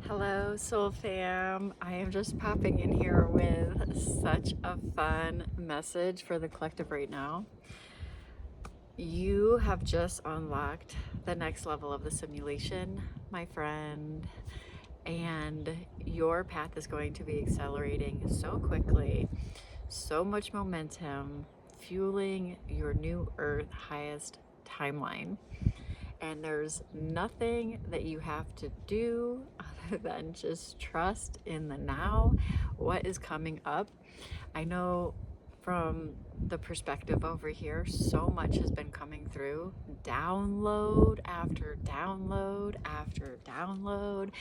Hello, Soul Fam. I am just popping in here with such a fun message for the collective right now. You have just unlocked the next level of the simulation, my friend, and your path is going to be accelerating so quickly, so much momentum, fueling your new Earth highest timeline. And there's nothing that you have to do other than just trust in the now, what is coming up. I know from the perspective over here, so much has been coming through, download after download after download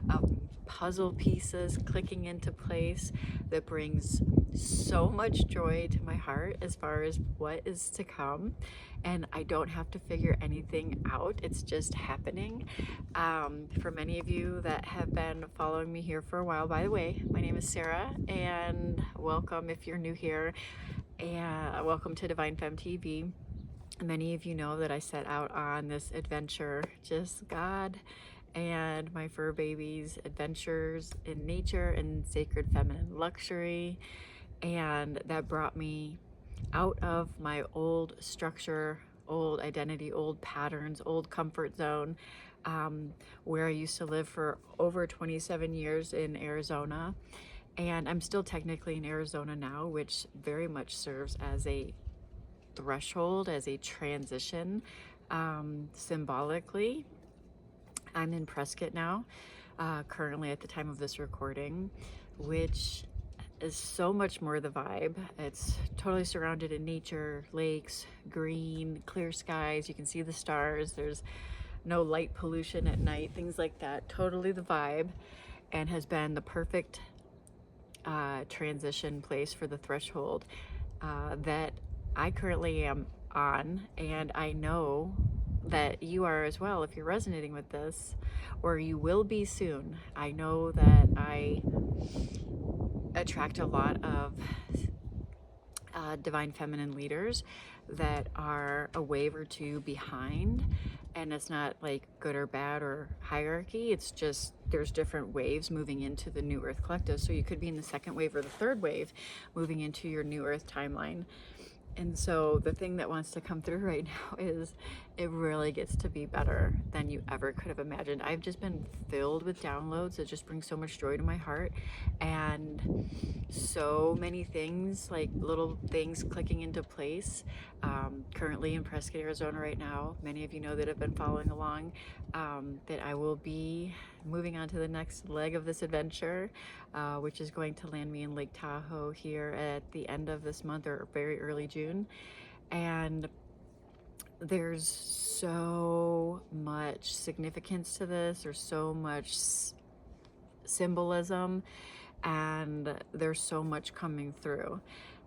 of puzzle pieces clicking into place that brings so much joy to my heart as far as what is to come. And I don't have to figure anything out, it's just happening. For many of you that have been following me here for a while, by the way, my name is Sarah, and welcome if you're new here, and welcome to Divine Femme TV. Many of you know that I set out on this adventure, just God and my fur babies, adventures in nature and sacred feminine luxury, and that brought me out of my old structure, old identity, old patterns, old comfort zone, where I used to live for over 27 years in Arizona. And I'm still technically in Arizona now, which very much serves as a threshold, as a transition, symbolically. I'm in Prescott now, currently at the time of this recording, which is so much more the vibe. It's totally surrounded in nature, lakes, green, clear skies. You can see the stars. There's no light pollution at night, things like that. Totally the vibe, and has been the perfect transition place for the threshold that I currently am on, and I know that you are as well if you're resonating with this, or you will be soon. I know that I attract a lot of divine feminine leaders that are a wave or two behind, and it's not like good or bad or hierarchy, it's just there's different waves moving into the new Earth collective. So you could be in the second wave or the third wave moving into your new Earth timeline. And so the thing that wants to come through right now is it really gets to be better than you ever could have imagined. I've just been filled with downloads that just bring so much joy to my heart, and so many things, like little things clicking into place. Currently in Prescott, Arizona right now, many of you know that have been following along, that I will be moving on to the next leg of this adventure, which is going to land me in Lake Tahoe here at the end of this month or very early June. And there's so much significance to this. There's so much symbolism, and there's so much coming through.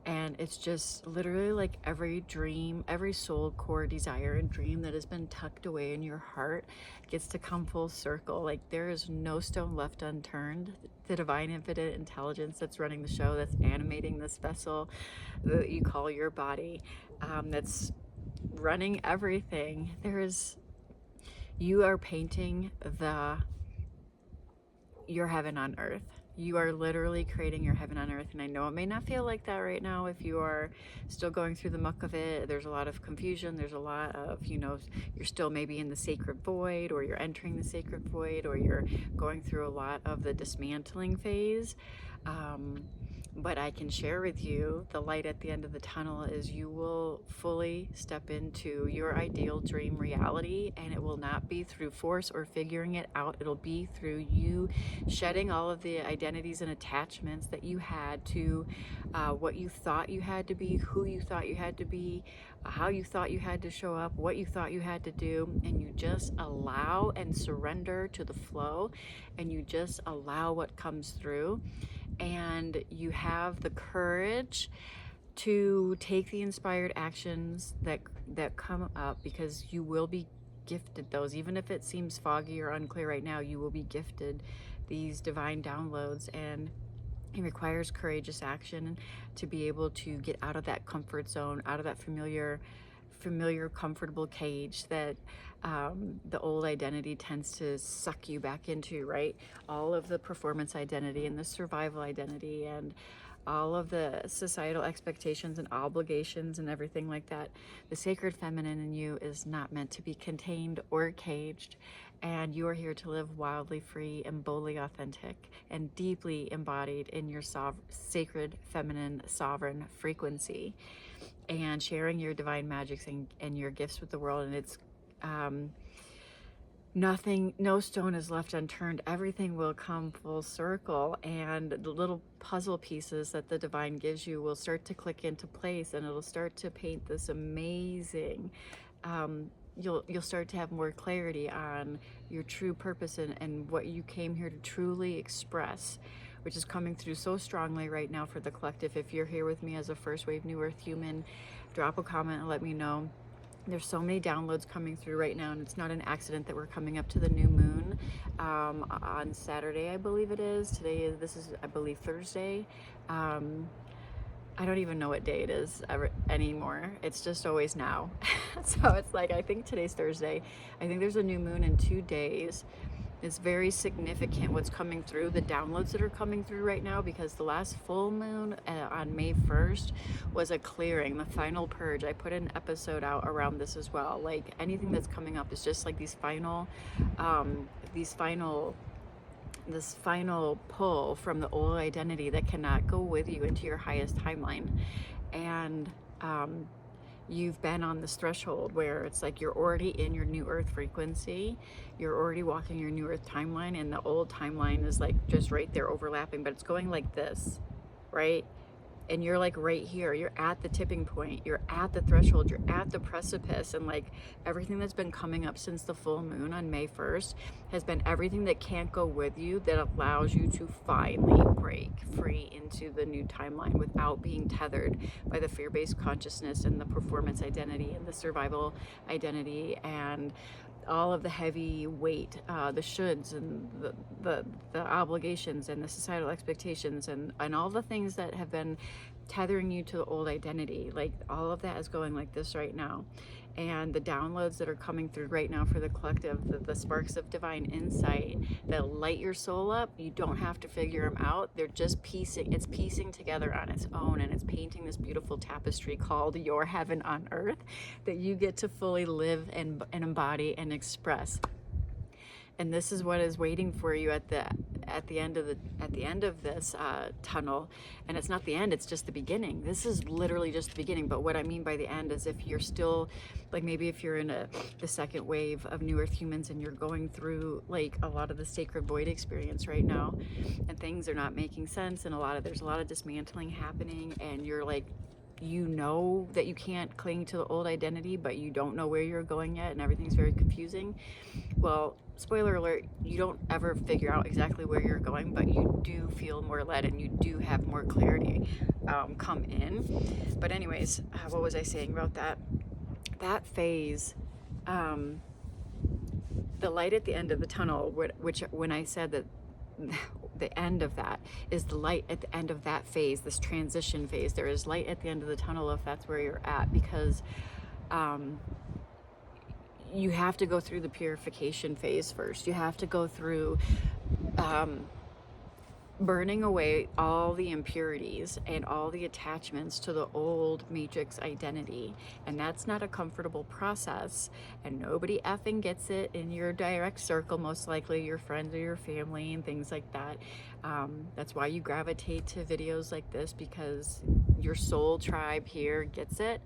And it's just literally like every dream, every soul core desire and dream that has been tucked away in your heart gets to come full circle. Like there is no stone left unturned. The divine infinite intelligence that's running the show, that's animating this vessel that you call your body, that's running everything. You are painting your heaven on earth. You are literally creating your heaven on earth. And I know it may not feel like that right now if you are still going through the muck of it. There's a lot of confusion. There's a lot of, you're still maybe in the sacred void, or you're entering the sacred void, or you're going through a lot of the dismantling phase. But I can share with you the light at the end of the tunnel is you will fully step into your ideal dream reality, and it will not be through force or figuring it out. It'll be through you shedding all of the identities and attachments that you had to what you thought you had to be, who you thought you had to be, how you thought you had to show up, what you thought you had to do, and you just allow and surrender to the flow, and you just allow what comes through. And you have the courage to take the inspired actions that come up, because you will be gifted those. Even if it seems foggy or unclear right now, you will be gifted these divine downloads, and it requires courageous action to be able to get out of that comfort zone, out of that familiar familiar, comfortable cage that the old identity tends to suck you back into, right? All of the performance identity and the survival identity and all of the societal expectations and obligations and everything like that. The sacred feminine in you is not meant to be contained or caged, and you are here to live wildly free and boldly authentic and deeply embodied in your sacred feminine sovereign frequency, and sharing your divine magics and your gifts with the world. And it's nothing, no stone is left unturned. Everything will come full circle, and the little puzzle pieces that the divine gives you will start to click into place, and it'll start to paint this amazing, you'll start to have more clarity on your true purpose and what you came here to truly express, which is coming through so strongly right now for the collective. If you're here with me as a first wave New Earth human, drop a comment and let me know. There's so many downloads coming through right now, and it's not an accident that we're coming up to the new moon on Saturday, I believe it is. This is, I believe, Thursday. I don't even know what day it is anymore. It's just always now. So it's like, I think today's Thursday. I think there's a new moon in 2 days. It's very significant what's coming through, the downloads that are coming through right now, because the last full moon on May 1st was a clearing, the final purge. I put an episode out around this as well. Like, anything that's coming up is just like this final pull from the old identity that cannot go with you into your highest timeline. And you've been on this threshold where it's like you're already in your new earth frequency, you're already walking your new earth timeline, and the old timeline is like just right there overlapping, but it's going like this, right? And you're like right here, you're at the tipping point, you're at the threshold, you're at the precipice. And like everything that's been coming up since the full moon on May 1st has been everything that can't go with you, that allows you to finally break free into the new timeline without being tethered by the fear-based consciousness and the performance identity and the survival identity and all of the heavy weight, the shoulds and the obligations and the societal expectations and all the things that have been tethering you to the old identity. Like, all of that is going like this right now. And the downloads that are coming through right now for the collective, the sparks of divine insight that light your soul up, you don't have to figure them out. They're just it's piecing together on its own, and it's painting this beautiful tapestry called your heaven on earth that you get to fully live and embody and express. And this is what is waiting for you at the end of this tunnel. And it's not the end, it's just the beginning. This is literally just the beginning. But what I mean by the end is, if you're still, like, maybe if you're in the second wave of New Earth humans and you're going through like a lot of the sacred void experience right now, and things are not making sense, and there's a lot of dismantling happening, and you're like, you know that you can't cling to the old identity, but you don't know where you're going yet, and everything's very confusing. Well, spoiler alert, you don't ever figure out exactly where you're going, but you do feel more led, and you do have more clarity come in. But anyways, what was I saying about that phase? The light at the end of the tunnel, which when I said that the end of that is the light at the end of that phase, this transition phase, there is light at the end of the tunnel if that's where you're at, because you have to go through the purification phase first. You have to go through burning away all the impurities and all the attachments to the old matrix identity. And that's not a comfortable process, and nobody effing gets it in your direct circle, most likely your friends or your family and things like that. That's why you gravitate to videos like this, because your soul tribe here gets it,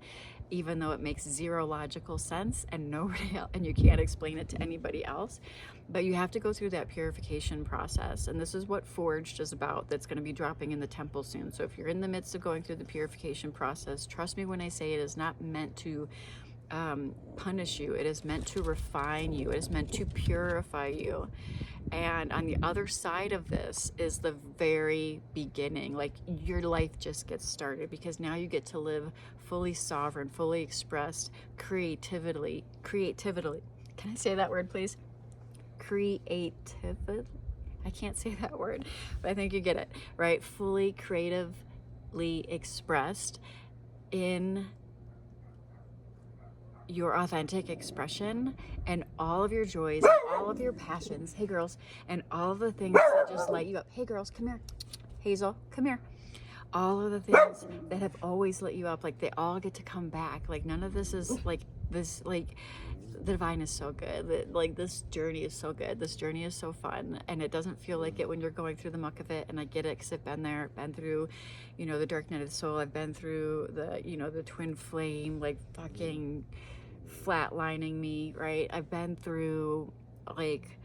even though it makes zero logical sense and nobody else, and you can't explain it to anybody else. But you have to go through that purification process, and this is what Forged is about. That's going to be dropping in the temple soon. So if you're in the midst of going through the purification process, trust me when I say it is not meant to punish you. It is meant to refine you. It is meant to purify you. And on the other side of this is the very beginning. Like, your life just gets started, because now you get to live fully sovereign, fully expressed, creatively. Can I say that word, please? Creativity. I can't say that word, but I think you get it, right? Fully creatively expressed in your authentic expression and all of your joys, all of your passions, hey girls, and all the things that just light you up. Hey girls, come here. Hazel, come here. All of the things that have always lit you up, like they all get to come back. Like none of this is like this, like the divine is so good. Like this journey is so good. This journey is so fun, and it doesn't feel like it when you're going through the muck of it. And I get it because I've been there, been through, you know, the dark night of the soul. I've been through the, you know, the twin flame, like fucking flatlining me, right? I've been through like,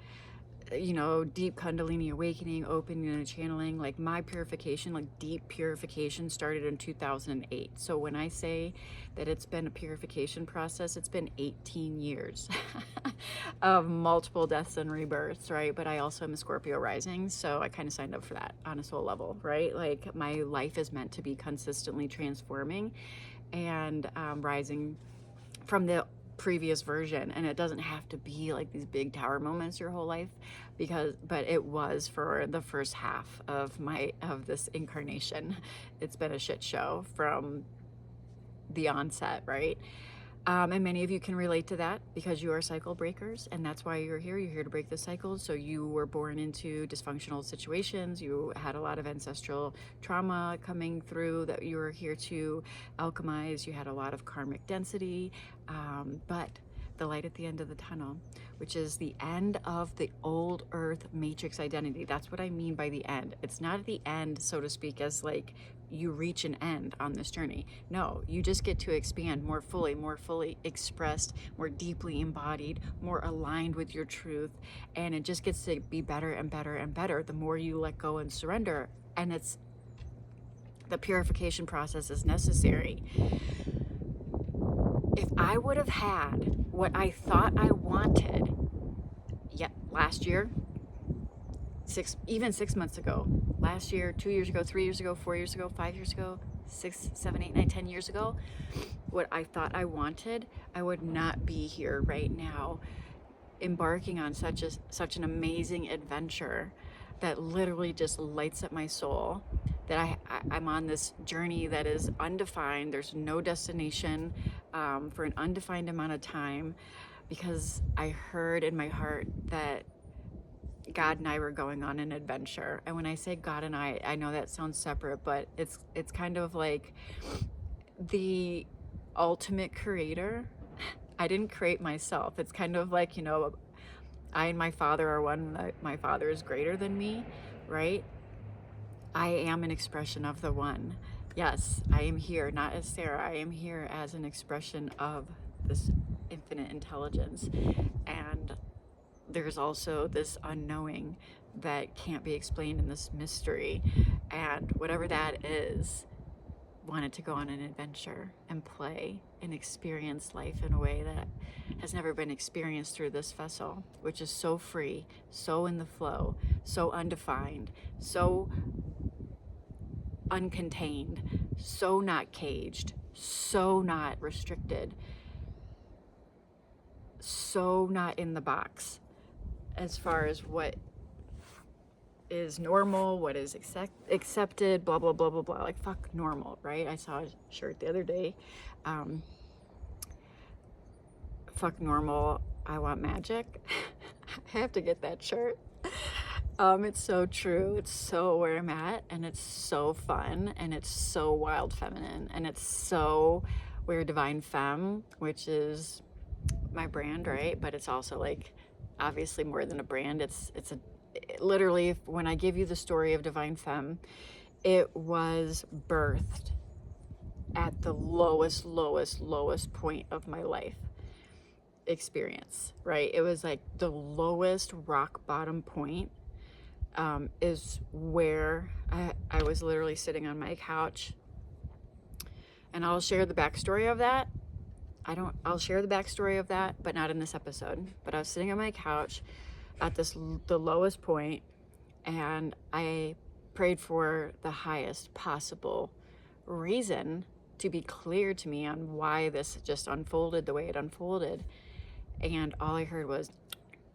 you know, deep Kundalini awakening, opening and channeling. Like my purification, like deep purification started in 2008. So when I say that it's been a purification process, it's been 18 years of multiple deaths and rebirths, right? But I also am a Scorpio rising, so I kind of signed up for that on a soul level, right? Like my life is meant to be consistently transforming and rising from the previous version, and it doesn't have to be like these big tower moments your whole life, but it was for the first half of this incarnation. It's been a shit show from the onset, right? And many of you can relate to that because you are cycle breakers, and that's why you're here. You're here to break the cycles. So you were born into dysfunctional situations. You had a lot of ancestral trauma coming through that you were here to alchemize. You had a lot of karmic density, but the light at the end of the tunnel, which is the end of the old earth matrix identity. That's what I mean by the end. It's not at the end, so to speak, as like you reach an end on this journey. No, you just get to expand more fully expressed, more deeply embodied, more aligned with your truth. And it just gets to be better and better and better the more you let go and surrender. And it's the purification process is necessary. If I would have had what I thought I wanted, last year, even 6 months ago, last year, 2 years ago, 3 years ago, 4 years ago, 5 years ago, 6, 7, 8, 9, 10 years ago, what I thought I wanted, I would not be here right now embarking on such an amazing adventure that literally just lights up my soul, that I'm on this journey that is undefined. There's no destination for an undefined amount of time, because I heard in my heart that God and I were going on an adventure. And when I say God and I know that sounds separate, but it's kind of like the ultimate creator. I didn't create myself. It's kind of like, you know, I and my Father are one. My Father is greater than me, right? I am an expression of the one. Yes, I am here, not as Sarah. I am here as an expression of this infinite intelligence. And there's also this unknowing that can't be explained in this mystery. And whatever that is, wanted to go on an adventure and play and experience life in a way that has never been experienced through this vessel, which is so free, so in the flow, so undefined, so uncontained, so not caged, so not restricted, so not in the box as far as what is normal, what is accepted, blah, blah, blah, blah, blah. Like, fuck normal, right? I saw a shirt the other day. Fuck normal, I want magic. I have to get that shirt. It's so true. It's so where I'm at, and it's so fun, and it's so wild feminine, and it's so where divine femme, which is my brand, right? But it's also like obviously more than a brand. It's literally, when I give you the story of divine femme, it was birthed at the lowest point of my life experience, right? It was like the lowest rock bottom point. Is where I was literally sitting on my couch, and I'll share the backstory of that. I'll share the backstory of that, but not in this episode. But I was sitting on my couch at the lowest point, and I prayed for the highest possible reason to be clear to me on why this just unfolded the way it unfolded. And all I heard was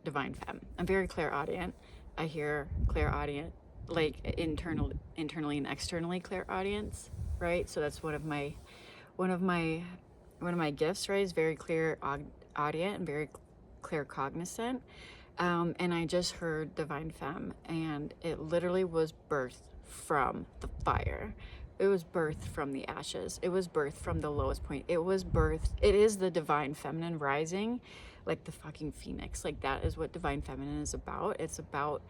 divine femme. I'm very clairaudient. I hear clairaudient, like internally and externally clairaudience, right? So that's one of my one of my gifts, right, is very clear audience and very clear cognizant. And I just heard Divine Femme, and it literally was birthed from the fire. It was birthed from the ashes. It was birthed from the lowest point. It is the divine feminine rising, like the fucking phoenix. Like, that is what divine feminine is about. It's about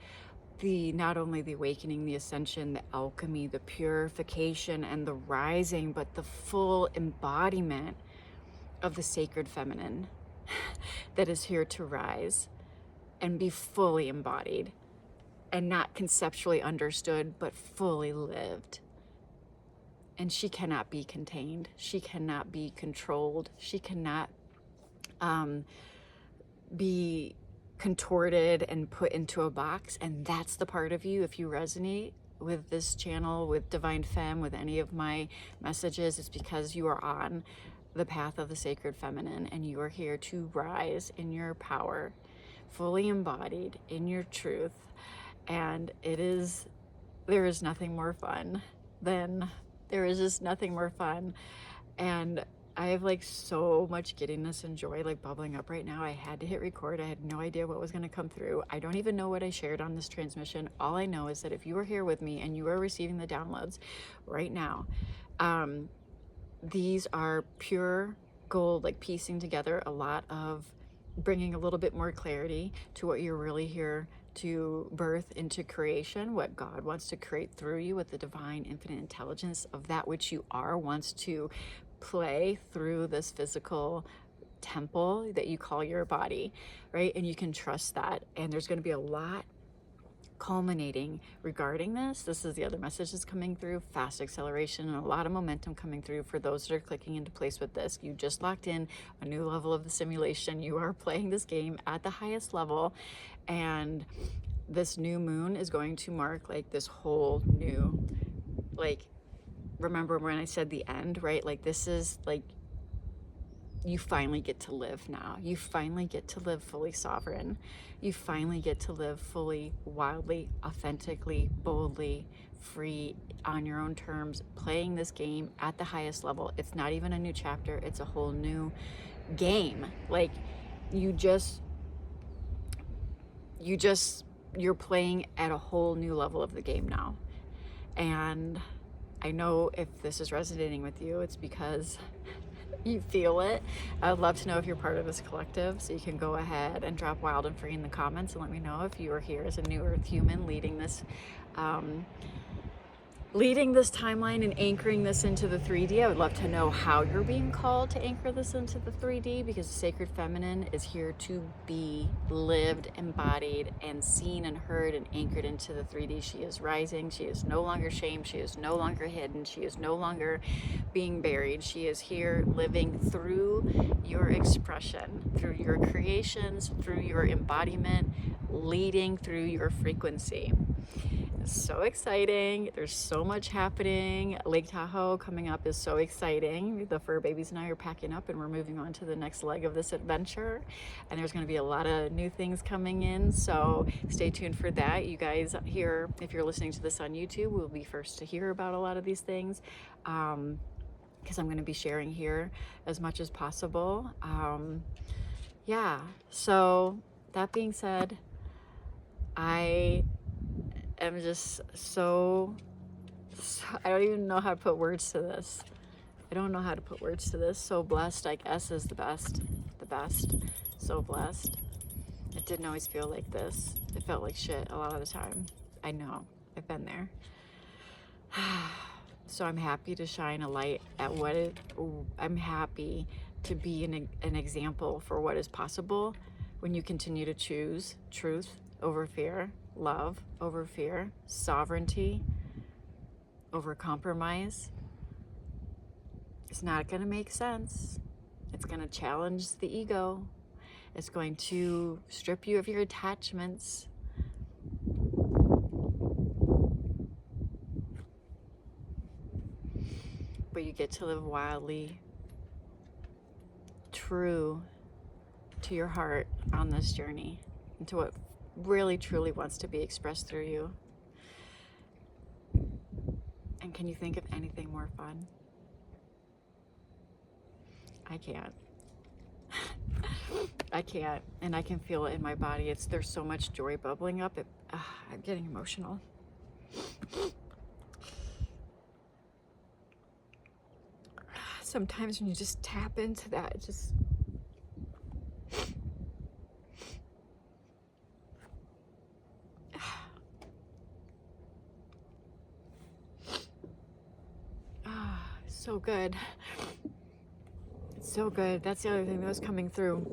not only the awakening, the ascension, the alchemy, the purification, and the rising, but the full embodiment of the sacred feminine that is here to rise and be fully embodied, and not conceptually understood, but fully lived. And she cannot be contained. She cannot be controlled. She cannot be contorted and put into a box. And that's the part of you, if you resonate with this channel, with Divine Femme, with any of my messages, it's because you are on the path of the sacred feminine, and you are here to rise in your power, fully embodied in your truth. And there is nothing more fun there is just nothing more fun. And I have like so much giddiness and joy like bubbling up right now. I had to hit record. I had no idea what was going to come through. I don't even know what I shared on this transmission. All I know is that if you are here with me and you are receiving the downloads right now, these are pure gold, like piecing together a lot of, bringing a little bit more clarity to what you're really here to birth into creation, what God wants to create through you, what the divine infinite intelligence of that which you are wants to play through this physical temple that you call your body, right? And you can trust that. And there's going to be a lot culminating regarding this. This is the other message that's coming through: fast acceleration and a lot of momentum coming through for those that are clicking into place with this. You just locked in a new level of the simulation. You are playing this game at the highest level, and this new moon is going to mark like this whole new, like, remember when I said the end, right? Like, this is like, you finally get to live now. You finally get to live fully sovereign. You finally get to live fully, wildly, authentically, boldly, free, on your own terms, playing this game at the highest level. It's not even a new chapter. It's a whole new game. Like, you're playing at a whole new level of the game now. And I know if this is resonating with you, it's because you feel it. I would love to know if you're part of this collective, so you can go ahead and drop wild and free in the comments and let me know if you are here as a new earth human leading this timeline and anchoring this into the 3D. I would love to know how you're being called to anchor this into the 3D, because the sacred feminine is here to be lived, embodied, and seen and heard and anchored into the 3D. She is rising. She is no longer shamed. She is no longer hidden. She is no longer being buried. She is here living through your expression, through your creations, through your embodiment, leading through your frequency. So exciting. There's so much happening. Lake Tahoe coming up is so exciting. The fur babies and I are packing up and we're moving on to the next leg of this adventure, and there's going to be a lot of new things coming in, so stay tuned for that. You guys here, if you're listening to this on YouTube, will be first to hear about a lot of these things, because I'm going to be sharing here as much as possible. Yeah, so that being said, I am just so I don't even know how to put words to this. So blessed, I guess, is the best. So blessed. It didn't always feel like this. It felt like shit a lot of the time. I know, I've been there. So I'm happy to shine a light at I'm happy to be an example for what is possible when you continue to choose truth over fear, love over fear, sovereignty over compromise. It's not going to make sense. It's going to challenge the ego. It's going to strip you of your attachments. But you get to live wildly true to your heart on this journey, into what really truly wants to be expressed through you. And can you think of anything more fun? I can't. I can't, and I can feel it in my body. There's so much joy bubbling up. I'm getting emotional. Sometimes when you just tap into that, it just so good. It's so good. That's the other thing that was coming through.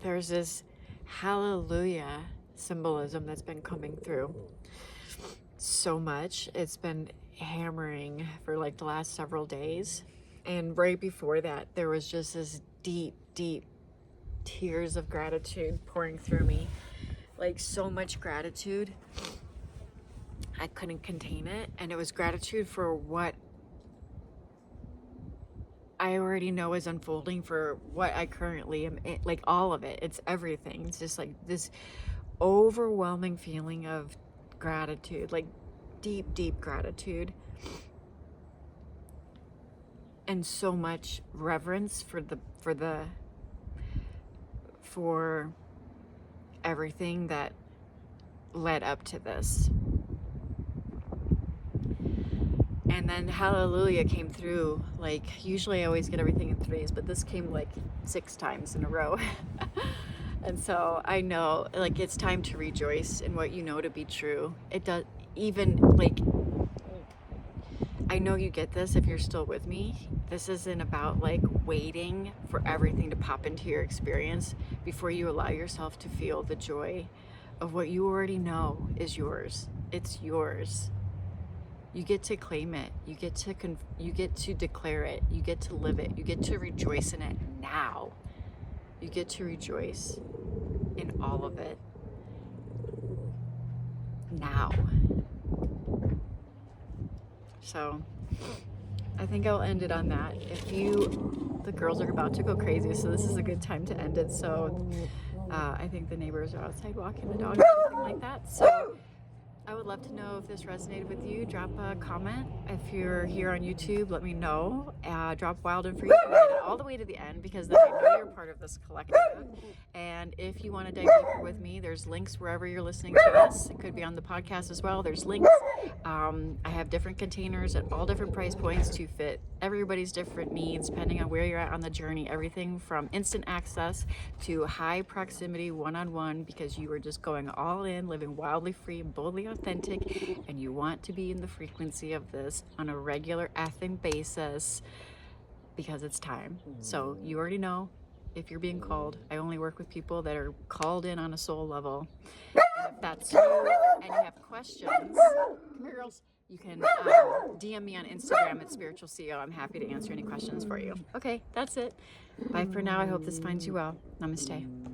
There's this hallelujah symbolism that's been coming through so much. It's been hammering for like the last several days. And right before that, there was just this deep, deep tears of gratitude pouring through me. Like so much gratitude. I couldn't contain it. And it was gratitude for what I already know is unfolding, for what I currently am in, like all of it. It's everything. It's just like this overwhelming feeling of gratitude, like deep, deep gratitude. And so much reverence for everything that led up to this. And then hallelujah came through. Like usually I always get everything in threes, but this came like 6 times in a row. And so I know, like, it's time to rejoice in what you know to be true. It does, even like, I know you get this if you're still with me. This isn't about like waiting for everything to pop into your experience before you allow yourself to feel the joy of what you already know is yours. It's yours. You get to claim it. You get to declare it. You get to live it. You get to rejoice in it now. You get to rejoice in all of it now. So I think I'll end it on that. The girls are about to go crazy, so this is a good time to end it. So I think the neighbors are outside walking the dog or something like that. So I would love to know if this resonated with you. Drop a comment. If you're here on YouTube, let me know. Drop wild and free all the way to the end, because then I know you're part of this collective. And if you want to dive deeper with me, there's links wherever you're listening to this. It could be on the podcast as well. There's links. I have different containers at all different price points to fit everybody's different needs, depending on where you're at on the journey. Everything from instant access to high proximity one-on-one, because you are just going all in, living wildly free, boldly authentic, and you want to be in the frequency of this on a regular effing basis, because it's time. So you already know, if you're being called, I only work with people that are called in on a soul level. And if that's you and you have questions, come here girls, you can DM me on Instagram at Spiritual CEO. I'm happy to answer any questions for you. Okay, that's it. Bye for now. I hope this finds you well. Namaste.